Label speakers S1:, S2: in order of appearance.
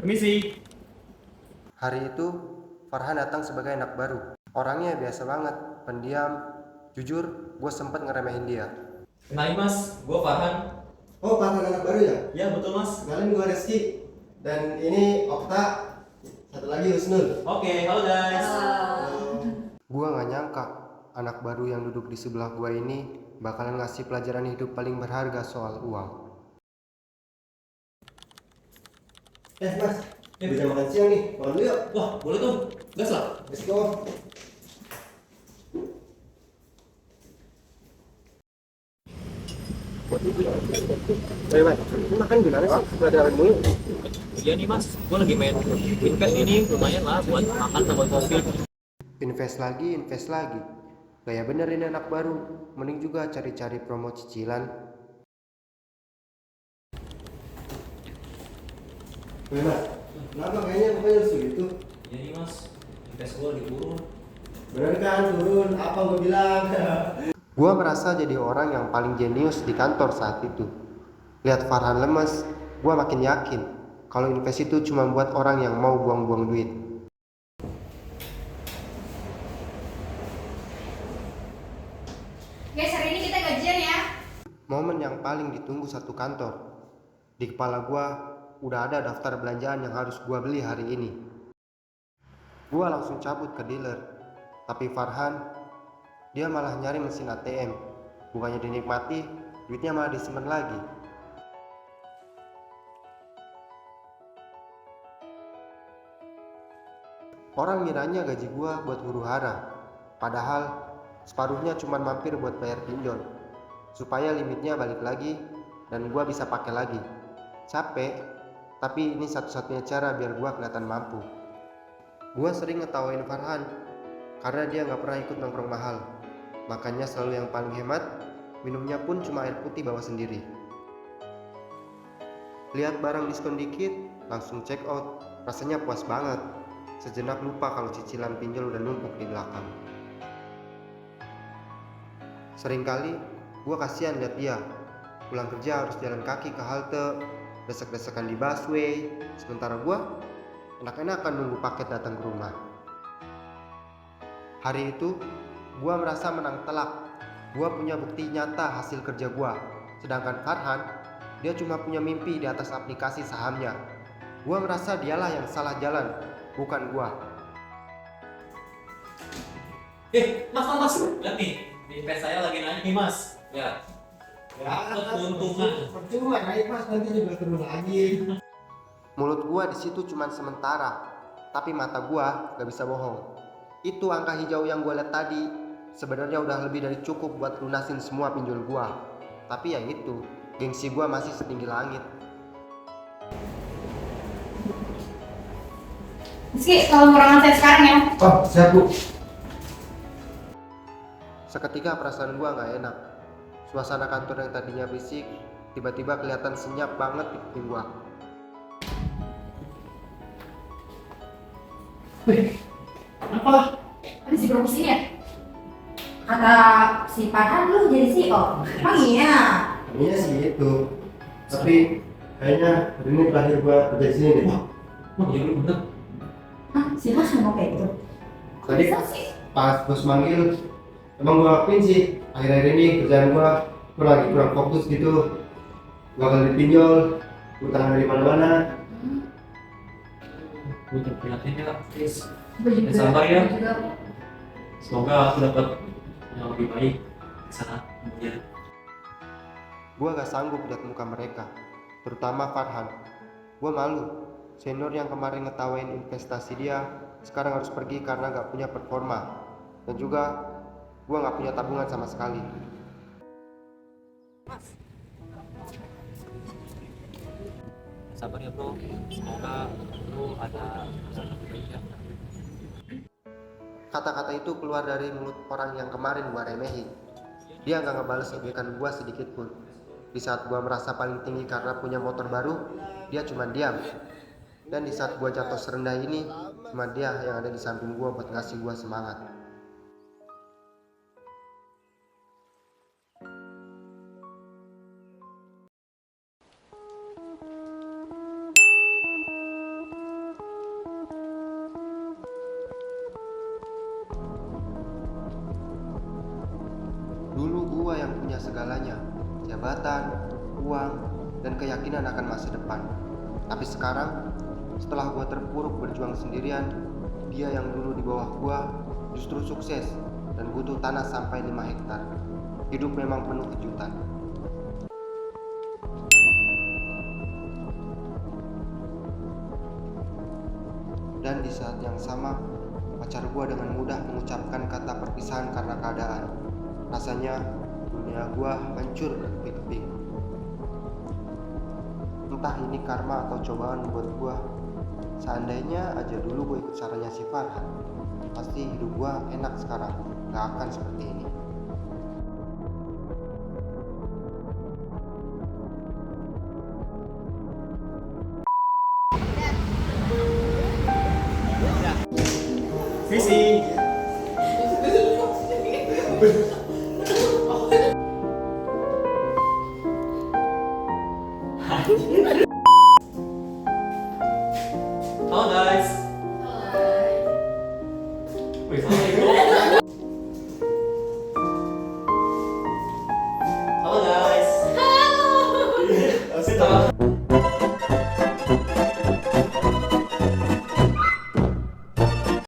S1: Permisi.
S2: Hari itu, Farhan datang sebagai anak baru. Orangnya biasa banget, pendiam. Jujur, gue sempet ngeremehin dia.
S1: Kenalin mas, gue Farhan.
S3: Oh, Farhan anak baru ya?
S1: Ya betul mas.
S3: Kenalin gue Reski. Dan ini Okta. Satu lagi Husnul.
S1: Oke, halo guys.
S2: Gue gak nyangka, anak baru yang duduk di sebelah gue ini bakalan ngasih pelajaran hidup paling berharga soal uang.
S3: Mas, udah makan siang nih. Makan dulu yuk.
S1: Wah, boleh tuh. Gas lah.
S3: Let's go.
S2: Mas, makan gimana sih? Pelajaran mulu.
S1: Iya nih mas, gue lagi main invest ini lumayan lah buat makan sama kopi.
S2: Invest lagi. Gaya bener ini anak baru. Mending juga cari-cari promo cicilan.
S3: Mas, kenapa kayaknya pokoknya segitu?
S1: Iya nih mas, invest gue lagi turun.
S3: Bener kan turun? Apa gue bilang?
S2: Gue merasa jadi orang yang paling jenius di kantor saat itu. Lihat Farhan lemes, gue makin yakin kalau invest itu cuma buat orang yang mau buang-buang duit.
S4: Guys, hari ini kita gajian ya.
S2: Momen yang paling ditunggu satu kantor. Di kepala gue udah ada daftar belanjaan yang harus gue beli hari ini. Gue langsung cabut ke dealer, tapi Farhan dia malah nyari mesin ATM. Bukannya dinikmati, duitnya malah disimpan lagi. Orang ngiranya gaji gua buat huru hara, padahal separuhnya cuma mampir buat bayar pinjol, supaya limitnya balik lagi dan gua bisa pakai lagi. Capek, tapi ini satu-satunya cara biar gua kelihatan mampu. Gua sering ngetawain Farhan, karena dia nggak pernah ikut nongkrong mahal. Makannya selalu yang paling hemat, minumnya pun cuma air putih bawa sendiri. Lihat barang diskon dikit, langsung check out, rasanya puas banget. Sejenak lupa kalau cicilan pinjol udah numpuk di belakang. Seringkali gue kasihan lihat dia, pulang kerja harus jalan kaki ke halte, desek-desekan di busway, sementara gue enak-enakan nunggu paket datang ke rumah. Hari itu, gue merasa menang telak. Gue punya bukti nyata hasil kerja gue, sedangkan Farhan, dia cuma punya mimpi di atas aplikasi sahamnya. Gue merasa dialah yang salah jalan, bukan gua.
S1: Mas, lihat nih, di invest saya lagi naik nih mas. Ya, keuntungan.
S3: Percuma naik mas, nanti juga turun lagi.
S2: Mulut gua di situ cuma sementara, tapi mata gua gak bisa bohong. Itu angka hijau yang gua lihat tadi, sebenarnya udah lebih dari cukup buat lunasin semua pinjol gua. Tapi ya itu, gengsi gua masih setinggi langit.
S4: Rizky, kalau ruangan saya sekarang ya.
S3: Oh, siap bu.
S2: Seketika perasaan gua gak enak. Suasana kantor yang tadinya berisik, tiba-tiba kelihatan senyap banget di kuping gua.
S4: Wih, apa? Ada si bro kesini ya? Kata si Farhan lu jadi CEO. Emang iya?
S3: Iya sih itu. Tapi kayaknya hari ini terakhir gua kerja di sini deh.
S1: Wah, iya bener.
S4: Hah? Si Mas ngomong kayak gitu? Kok
S3: Tadi
S4: bisa sih?
S3: pas bos manggil, emang gua akuin sih akhir-akhir ini kerjaan gua lagi kurang fokus gitu. Gua kali pinjol, utang dari mana-mana.
S1: Gue terprihatin ya, please.
S4: Gue juga.
S1: Sabar ya.
S4: Gue juga.
S1: Semoga aku dapat yang lebih baik di sana kemudian.
S2: Gua gak sanggup lihat muka mereka, terutama Farhan. Gua malu. Senior yang kemarin ngetawain investasi dia sekarang harus pergi karena gak punya performa. Dan juga gue gak punya tabungan sama sekali.
S1: Sabar ya bro, semoga lu ada yang lebih baik ya.
S2: Kata-kata itu keluar dari mulut orang yang kemarin gue remehin. Dia gak ngebales ejekan gue sedikit pun. Di saat gue merasa paling tinggi karena punya motor baru, dia cuma diam. Dan di saat gue jatuh serendah ini, cuma dia yang ada di samping gue buat ngasih gue semangat. segalanya, jabatan, uang, dan keyakinan akan masa depan. Tapi sekarang, setelah gue terpuruk berjuang sendirian, dia yang dulu di bawah gue justru sukses dan butuh tanah sampai 5 hektar. Hidup memang penuh kejutan. Dan di saat yang sama, pacar gue dengan mudah mengucapkan kata perpisahan karena keadaan. Rasanya dunia gue hancur berkeping-keping. Entah ini karma atau cobaan buat gue. Seandainya aja dulu gue ikut sarannya si Farhan, pasti hidup gue enak sekarang, gak akan seperti ini.
S1: Visi. Halo guys,